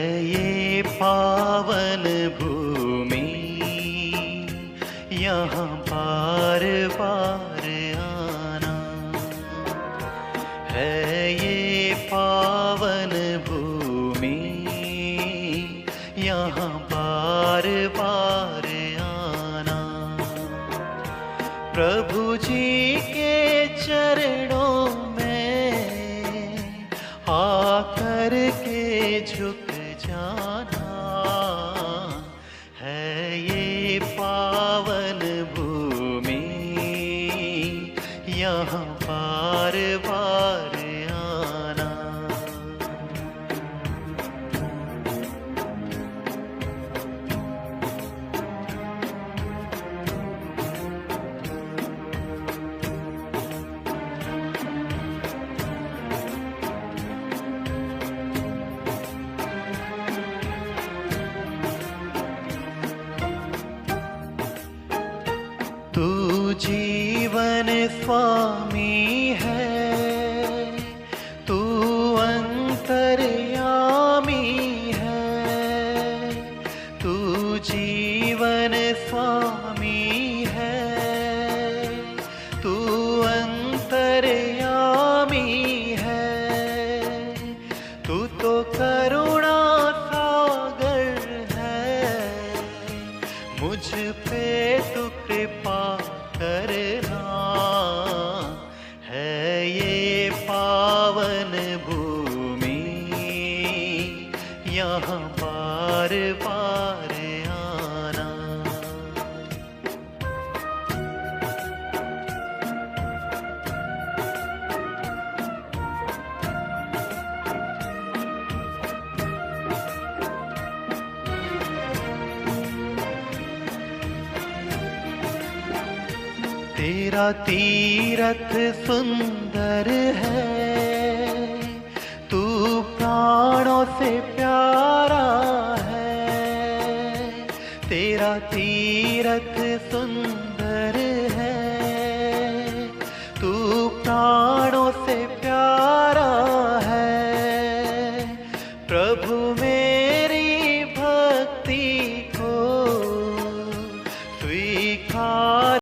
ये पावन भूमि, यहाँ बार बार आना है। ये पावन भूमि, यहाँ बार बार आना। प्रभु जी के चरणों में आकर के झुक जाना है। ये पावन भूमि, यहाँ बार बार आना। तू जीवन स्वामी है, तू अंतर्यामी है। तू जीवन स्वामी है, तू अंतर्यामी है। तू तो करुणा सागर है, मुझ पे तू कृपा करना है। ये पावन भूमि, यहाँ बार बार आना। तेरा तीरथ सुंदर है, तू प्राणों से प्यारा है। तेरा तीरथ सुंदर